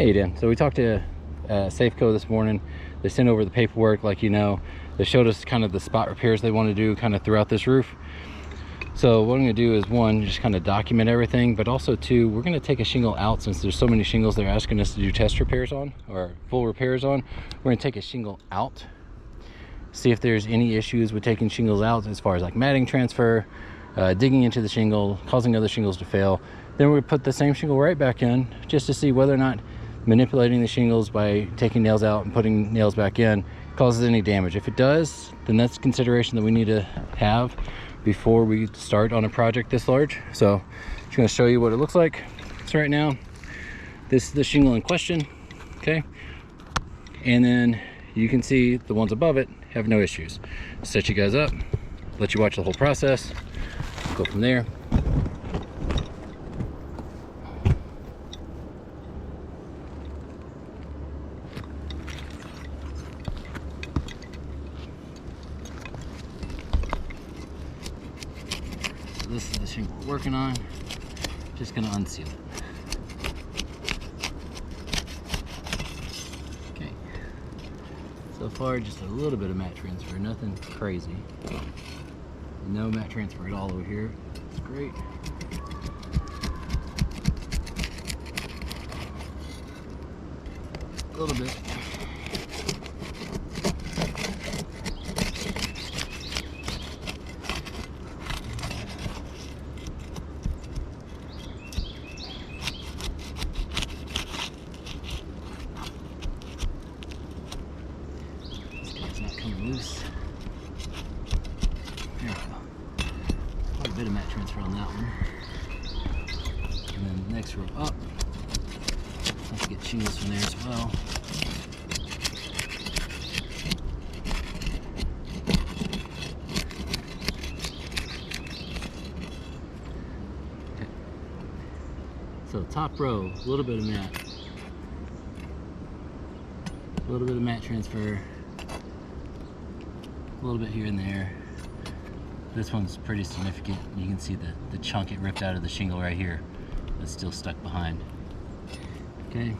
Hey Dan, so we talked to Safeco this morning. They sent over the paperwork, like they showed us kind of the spot repairs they want to do kind of throughout this roof. So what I'm going to do is, one, just kind of document everything, but also two, we're going to take a shingle out. Since there's so many shingles they're asking us to do test repairs on, or full repairs on, we're going to take a shingle out, see if there's any issues with taking shingles out as far as like matting transfer, digging into the shingle, causing other shingles to fail. Then we put the same shingle right back in just to see whether or not manipulating the shingles by taking nails out and putting nails back in causes any damage. If it does, then that's consideration that we need to have before we start on a project this large. So I'm just going to show you what it looks like. So right now, this is the shingle in question, okay? And then you can see the ones above it have no issues. Set you guys up, let you watch the whole process, go from there. This is the shingle we're working on. Just gonna unseal it. Okay. So far, just a little bit of mat transfer, nothing crazy. No mat transfer at all over here. It's great. A little bit. Loose. There we go. Quite a bit of mat transfer on that one. And then the next row up. Let's get shingles from there as well. Okay. So top row, a little bit of mat. A little bit of mat transfer. A little bit here and there. This one's pretty significant. You can see the chunk it ripped out of the shingle right here that's still stuck behind. Okay.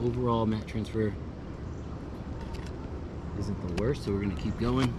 Overall mat transfer isn't the worst, so we're going to keep going.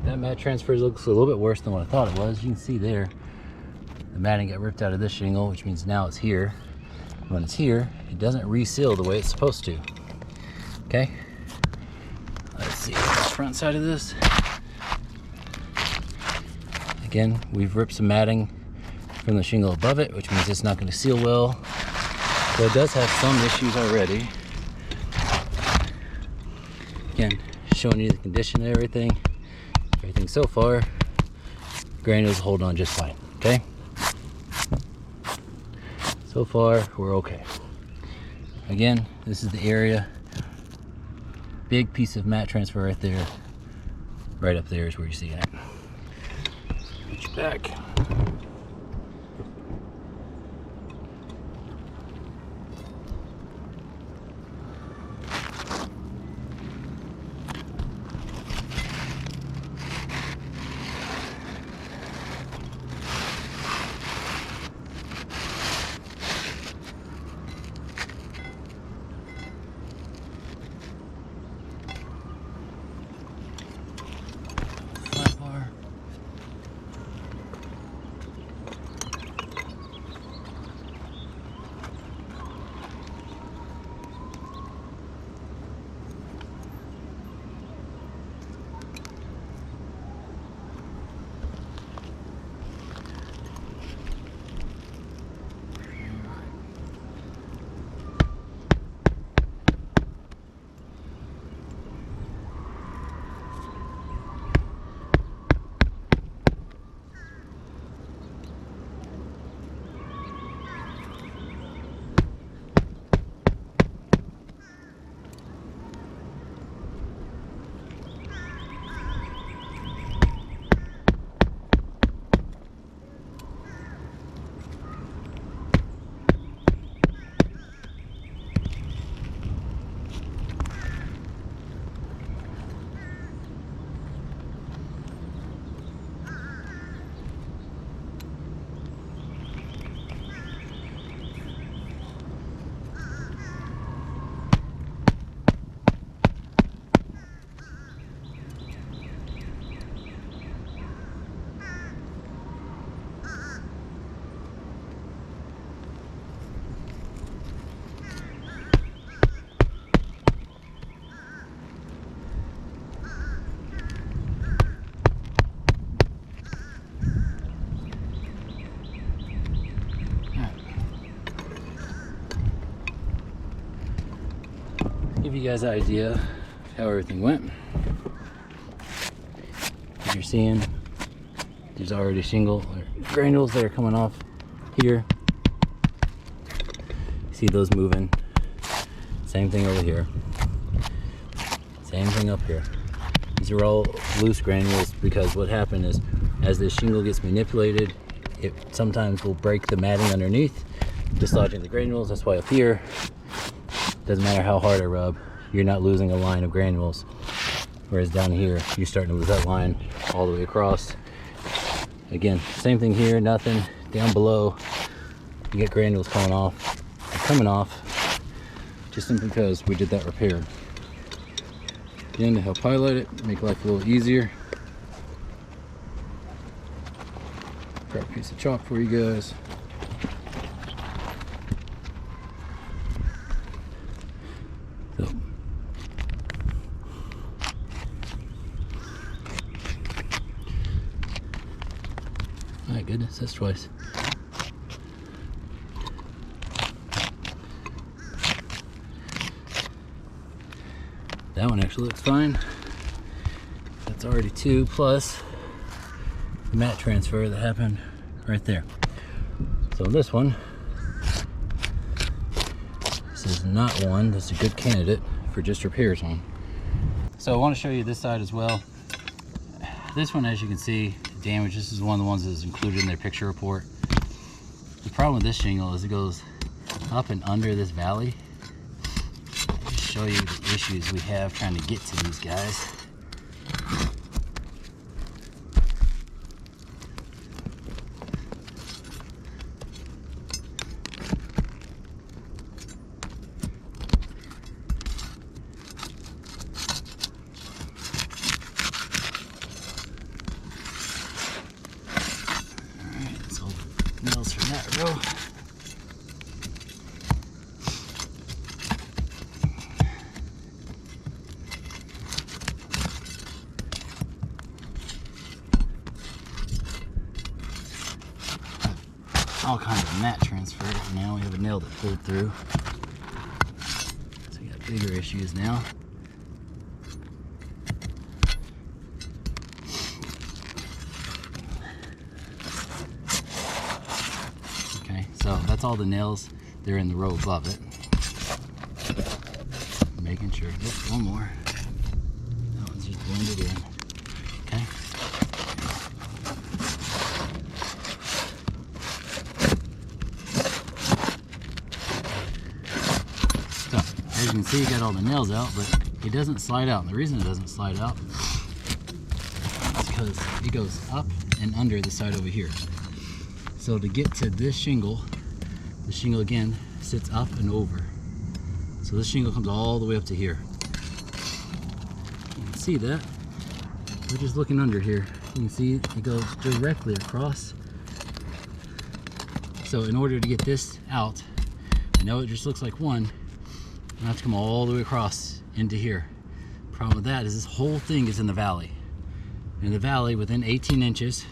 That mat transfer looks a little bit worse than what I thought it was. You can see there, the matting got ripped out of this shingle, which means now it's here. When it's here, it doesn't reseal the way it's supposed to. Okay, let's see the front side of this. Again, we've ripped some matting from the shingle above it, which means it's not going to seal well. So it does have some issues already. Again, showing you the condition of everything. Everything so far, granules hold on just fine, okay? So far, we're okay. Again, this is the area. Big piece of mat transfer right there. Right up there is where you see it. Reach back. give you guys an idea of how everything went. As you're seeing, there's already shingle or granules that are coming off here. See those moving. Same thing over here. Same thing up here. These are all loose granules because what happened is as this shingle gets manipulated, it sometimes will break the matting underneath, dislodging the granules. That's why up here, doesn't matter how hard I rub, you're not losing a line of granules. Whereas down here, you're starting to lose that line all the way across. Again, same thing here, nothing. Down below, you get granules coming off, just simply because we did that repair. Again, to help highlight it, make life a little easier. Grab a piece of chalk for you guys. So, my goodness, that's twice. That one actually looks fine. That's already 2 plus the mat transfer that happened right there. So this one, this is not one that's a good candidate for just repairs on. So I want to show you this side as well. This one, as you can see, damage. This is one of the ones that's included in their picture report. The problem with this shingle is it goes up and under this valley. I'll just show you the issues we have trying to get to these guys. Nails from that row. All kinds of mat transfer. Now we have a nail that pulled through. So we got bigger issues now. So that's all the nails. They're in the row above it. Making sure. Oops, one more. That one's just blended in. Okay. So as you can see, you got all the nails out, but it doesn't slide out. And the reason it doesn't slide out is because it goes up and under the side over here. So to get to this shingle, the shingle again sits up and over. So this shingle comes all the way up to here. You can see that. We're just looking under here. You can see it goes directly across. So in order to get this out, I know it just looks like one, I have to come all the way across into here. Problem with that is this whole thing is in the valley. In the valley, within 18 inches,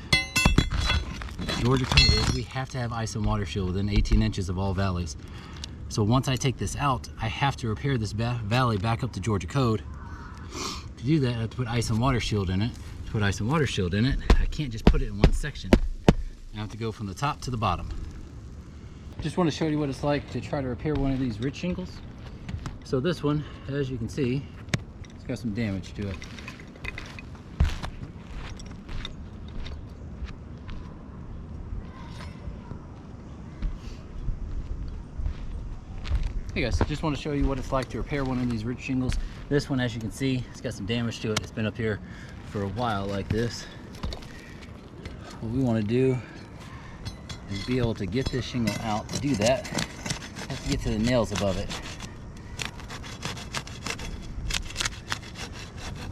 Georgia code is we have to have ice and water shield within 18 inches of all valleys. So once I take this out, I have to repair this valley back up to Georgia code. To do that, I have to put ice and water shield in it. To put ice and water shield in it, I can't just put it in one section. I have to go from the top to the bottom. Just want to show you what it's like to try to repair one of these ridge shingles. So this one, as you can see, it's got some damage to it. Hey guys, just want to show you what it's like to repair one of these ridge shingles. This one, as you can see, it's got some damage to it. It's been up here for a while like this. What we want to do is be able to get this shingle out. To do that, I have to get to the nails above it.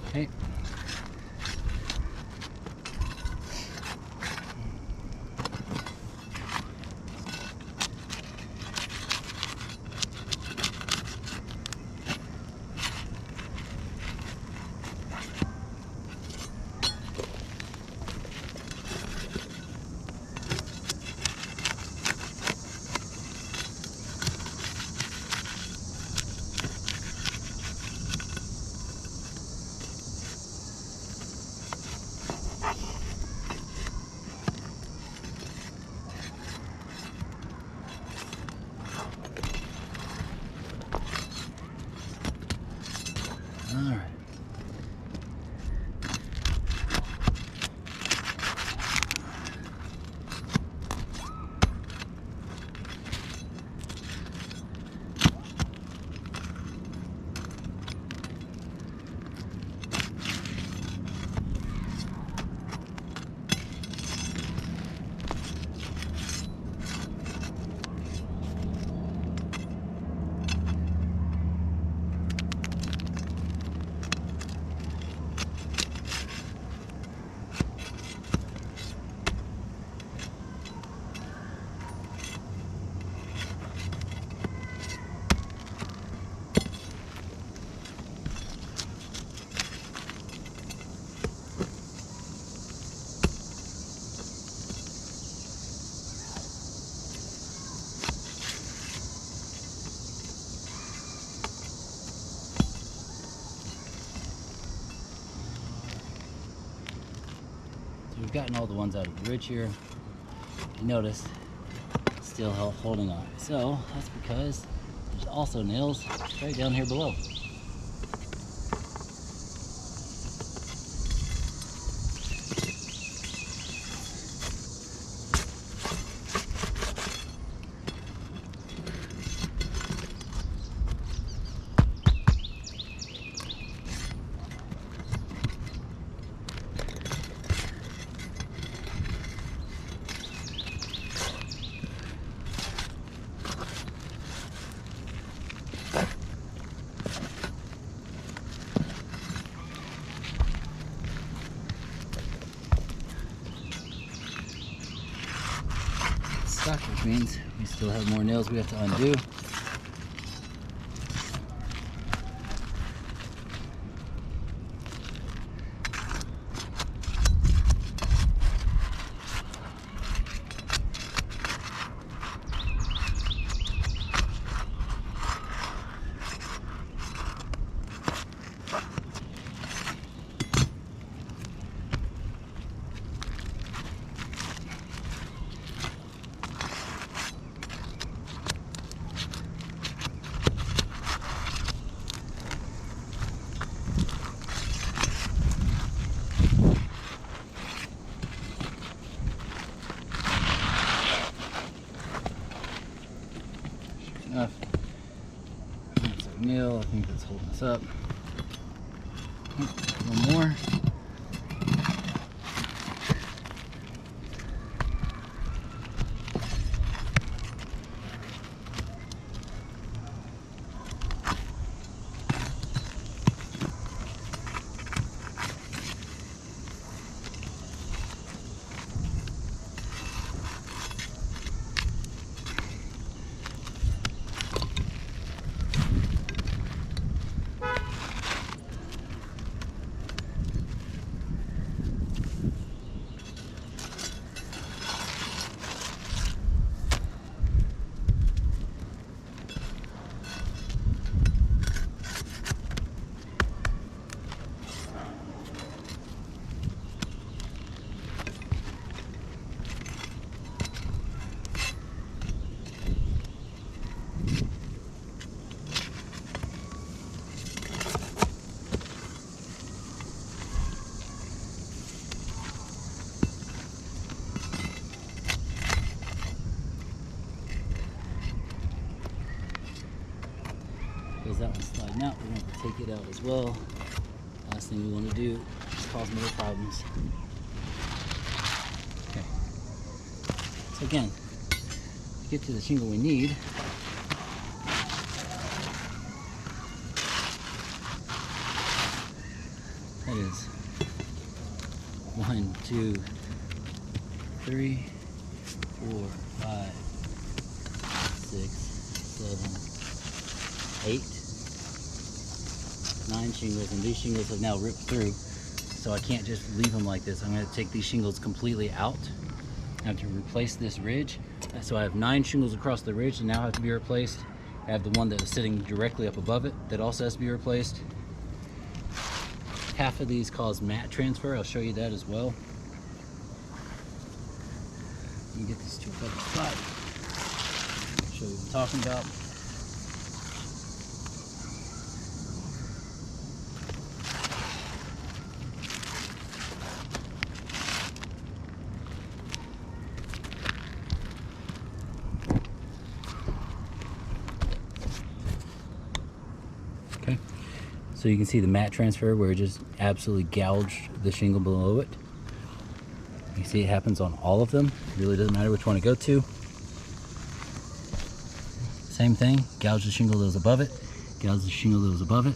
Okay. All right. So we've gotten all the ones out of the ridge here. You notice it's still holding on. So that's because there's also nails right down here below. Stuck, which means we still have more nails we have to undo. Enough. That's our nail. I think that's holding us up. One more. Because that one's sliding out, we're going to have to take it out as well. Last thing we want to do is cause more problems. Okay. So again, to get to the shingle we need, that is 1, 2, 3, 4, 5, 6, 7, 8, 9 shingles, and these shingles have now ripped through, so I can't just leave them like this. I'm going to take these shingles completely out. I have to replace this ridge. So I have 9 shingles across the ridge that now have to be replaced. I have the one that is sitting directly up above it that also has to be replaced. Half of these cause mat transfer. I'll show you that as well. Let me get these two up aside. Show you what I'm talking about. So you can see the mat transfer where it just absolutely gouged the shingle below it. You see it happens on all of them. It really doesn't matter which one to go to. Same thing, gouge the shingle that was above it, gouge the shingle that was above it.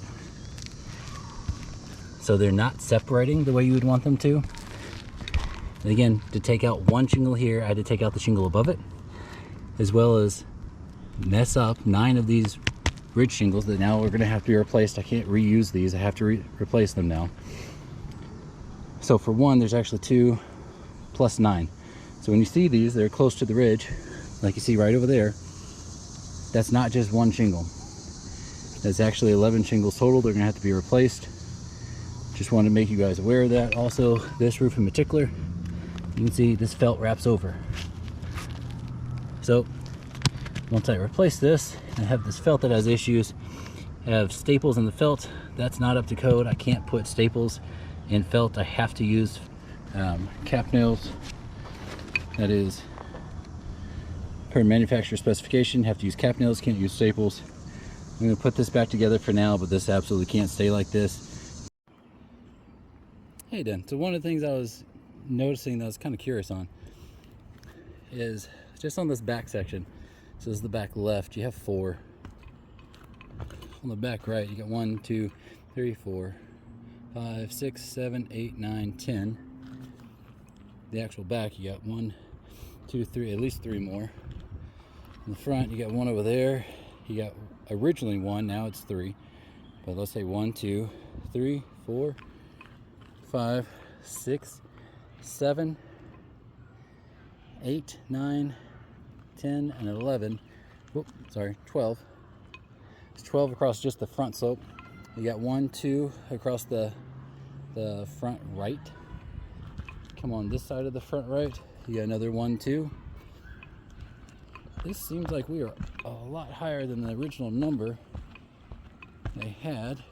So they're not separating the way you would want them to. And again, to take out one shingle here, I had to take out the shingle above it, as well as mess up 9 of these ridge shingles that now are gonna have to be replaced. I can't reuse these, I have to replace them now. So for one, there's actually 2 plus 9. So when you see these, they're close to the ridge, like you see right over there, that's not just one shingle. That's actually 11 shingles total. They're gonna have to be replaced. Just wanted to make you guys aware of that. Also, this roof in particular, you can see this felt wraps over. So once I replace this and have this felt that has issues, have staples in the felt, that's not up to code. I can't put staples in felt. I have to use cap nails. That is per manufacturer specification. Have to use cap nails, can't use staples. I'm going to put this back together for now, but this absolutely can't stay like this. Hey Dan, so one of the things I was noticing that I was kind of curious on is just on this back section. So this is the back left, you have 4. On the back right, you got 1, 2, 3, 4, 5, 6, 7, 8, 9, 10. The actual back, you got 1, 2, 3, at least 3 more. In the front, you got 1 over there. You got originally 1, now it's 3. But let's say 1, 2, 3, 4, 5, 6, 7, 8, 9, 10, and 11. Whoop, sorry, 12. It's 12 across just the front slope. You got 1, 2 across the front right. Come on this side of the front right. You got another 1, 2. This seems like we are a lot higher than the original number they had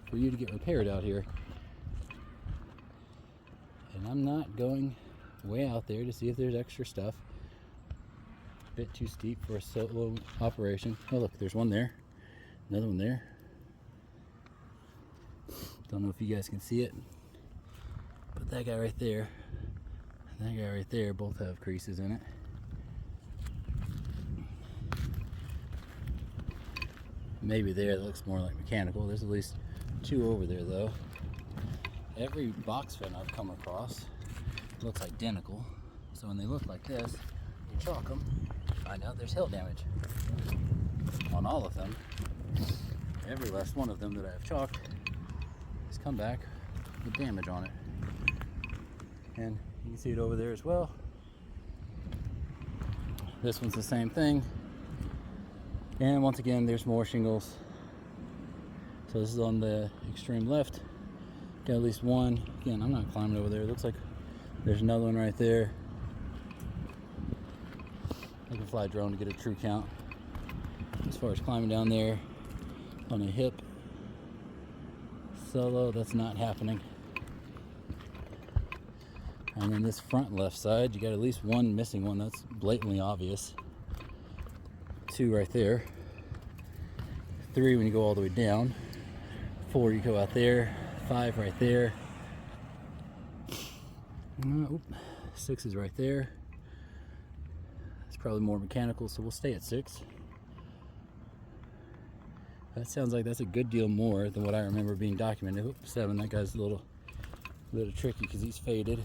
for you to get repaired out here. And I'm not going way out there to see if there's extra stuff. A bit too steep for a solo operation. Oh look, there's one there. Another one there. Don't know if you guys can see it. But that guy right there and that guy right there both have creases in it. Maybe there that looks more like mechanical. There's at least 2 over there though. Every box fan I've come across looks identical. So when they look like this, you chalk them, find out there's hail damage. On all of them, every last one of them that I have chalked has come back with damage on it. And you can see it over there as well. This one's the same thing. And once again, there's more shingles. So this is on the extreme left. Got at least 1. Again, I'm not climbing over there. It looks like there's another one right there. I can fly a drone to get a true count. As far as climbing down there on a hip solo, that's not happening. And then this front left side, you got at least 1 missing one. That's blatantly obvious. 2 right there. 3 when you go all the way down. 4 you go out there. 5 right there. 6 is right there. It's probably more mechanical, so we'll stay at 6. That sounds like that's a good deal more than what I remember being documented. 7, that guy's a little tricky because he's faded.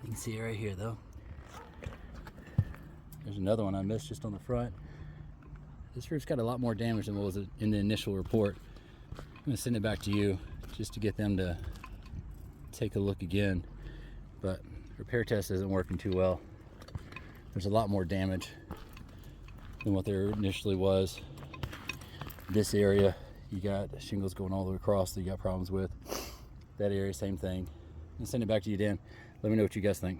You can see it right here though. There's another one I missed just on the front. This roof's got a lot more damage than what was in the initial report. I'm gonna send it back to you just to get them to take a look again. But repair test isn't working too well. There's a lot more damage than what there initially was. This area, you got shingles going all the way across that you got problems with. That area, same thing. I'm gonna send it back to you, Dan. Let me know what you guys think.